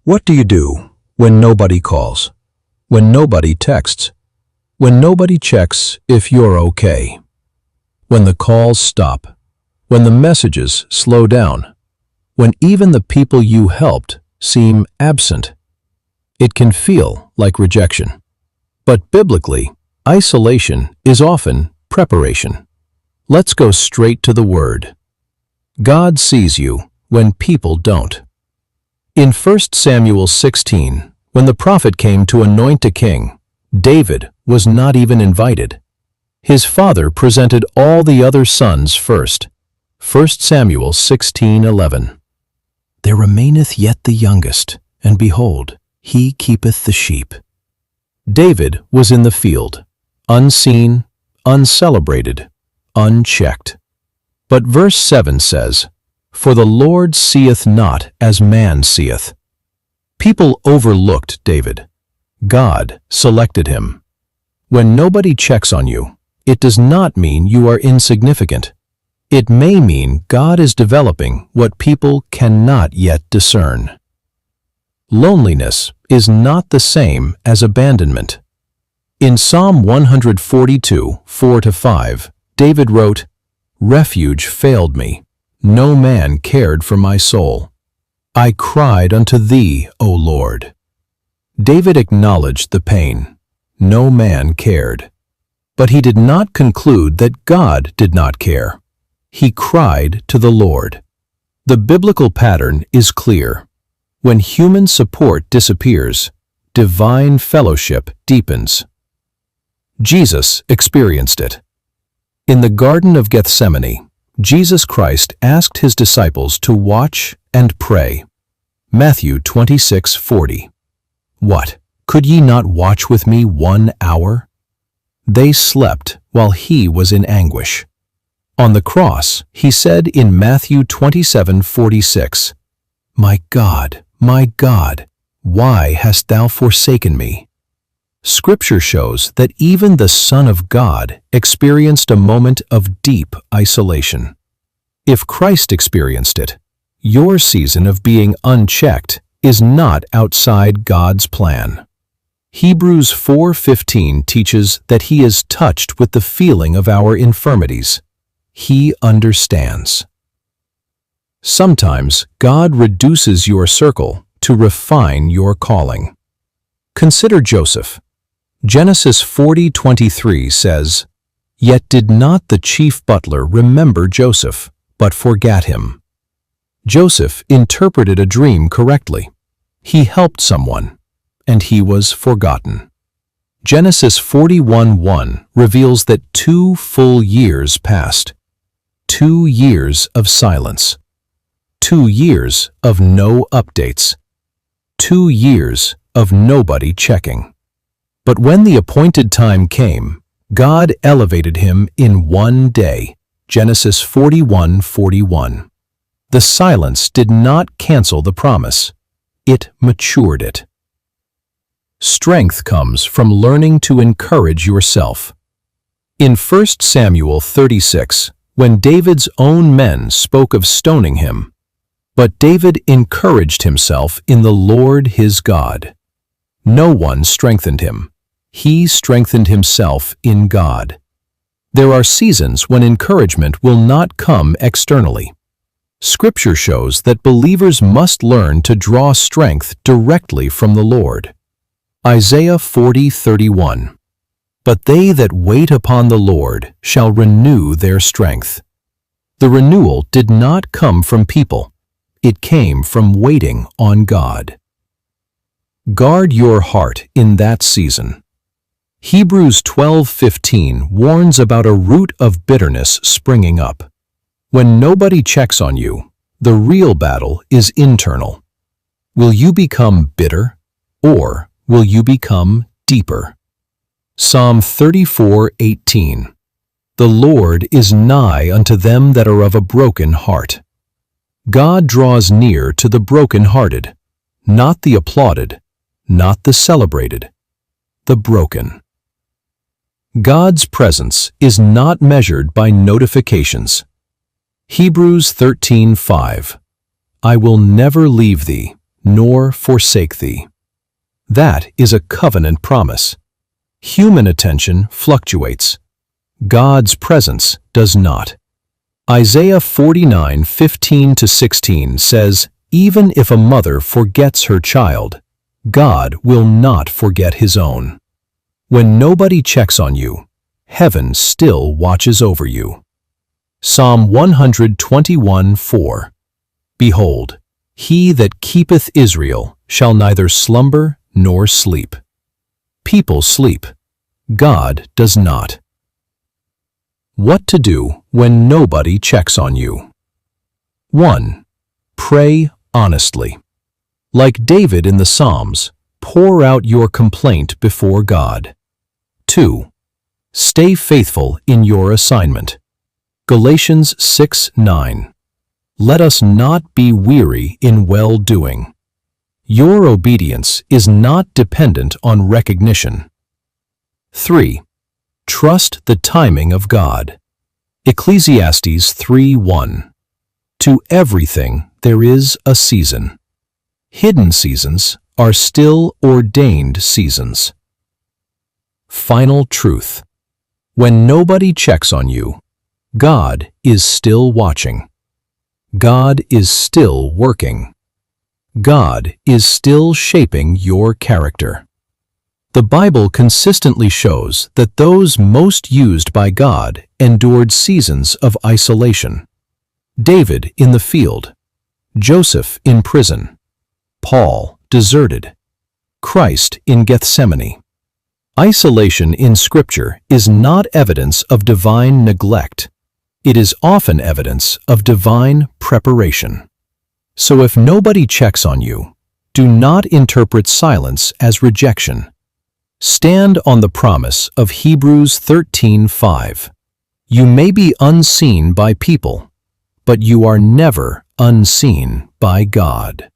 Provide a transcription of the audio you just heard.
What do you do when nobody calls, when nobody texts, when nobody checks if you're okay? When the calls stop, when the messages slow down, when even the people you helped seem absent? It can feel like rejection. But biblically, isolation is often preparation. Let's go straight to the Word. God sees you when people don't. In 1 Samuel 16, when the prophet came to anoint a king, David was not even invited. His father presented all the other sons first. 1 Samuel 16:11. There remaineth yet the youngest, and behold, he keepeth the sheep. David was in the field, unseen, uncelebrated, unchecked. But verse 7 says, "For the Lord seeth not as man seeth." People overlooked David. God selected him. When nobody checks on you, it does not mean you are insignificant. It may mean God is developing what people cannot yet discern. Loneliness is not the same as abandonment. In Psalm 142, 4-5, David wrote, "Refuge failed me. No man cared for my soul. I cried unto thee, O Lord." David acknowledged the pain. No man cared. But he did not conclude that God did not care. He cried to the Lord. The biblical pattern is clear. When human support disappears, divine fellowship deepens. Jesus experienced it. In the Garden of Gethsemane, Jesus Christ asked his disciples to watch and pray. Matthew 26:40. What, could ye not watch with me 1 hour? They slept while he was in anguish. On the cross, he said in Matthew 27:46, my God, why hast thou forsaken me?" Scripture shows that even the Son of God experienced a moment of deep isolation. If Christ experienced it, your season of being unchecked is not outside God's plan. Hebrews 4:15 teaches that he is touched with the feeling of our infirmities. He understands. Sometimes God reduces your circle to refine your calling. Consider Joseph. Genesis 40:23 says, "Yet did not the chief butler remember Joseph, but forgat him." Joseph interpreted a dream correctly. He helped someone, and he was forgotten. Genesis 41:1 reveals that 2 full years passed. 2 years of silence. 2 years of no updates. 2 years of nobody checking. But when the appointed time came, God elevated him in 1 day. Genesis 41:41. The silence did not cancel the promise. It matured it. Strength comes from learning to encourage yourself. In 1 Samuel 36, when David's own men spoke of stoning him, but David encouraged himself in the Lord his God. No one strengthened him. He strengthened himself in God. There are seasons when encouragement will not come externally. Scripture shows that believers must learn to draw strength directly from the Lord. Isaiah 40:31. "But they that wait upon the Lord shall renew their strength." The renewal did not come from people. It came from waiting on God. Guard your heart in that season. Hebrews 12:15 warns about a root of bitterness springing up. When nobody checks on you, the real battle is internal. Will you become bitter, or will you become deeper? Psalm 34:18. "The Lord is nigh unto them that are of a broken heart." God draws near to the brokenhearted, not the applauded, not the celebrated, the broken. God's presence is not measured by notifications. Hebrews 13:5. "I will never leave thee, nor forsake thee. That is a covenant promise. Human attention fluctuates. God's presence does not. Isaiah 49:15-16 says, "Even if a mother forgets her child, God will not forget his own." When nobody checks on you, heaven still watches over you. Psalm 121:4. Behold, he that keepeth Israel shall neither slumber nor sleep. People sleep. God does not. What to do when nobody checks on you. 1. Pray honestly. Like David in the Psalms, pour out your complaint before God. 2. Stay faithful in your assignment. Galatians 6:9. Let us not be weary in well-doing. Your obedience is not dependent on recognition. 3. Trust the timing of God. Ecclesiastes 3:1. To everything there is a season. Hidden seasons are still ordained seasons. Final truth. When nobody checks on you, God is still watching. God is still working. God is still shaping your character. The Bible consistently shows that those most used by God endured seasons of isolation. David in the field, Joseph in prison, Paul deserted, Christ in Gethsemane. Isolation in Scripture is not evidence of divine neglect. It is often evidence of divine preparation. So if nobody checks on you, do not interpret silence as rejection. Stand on the promise of Hebrews 13:5. You may be unseen by people, but you are never unseen by God.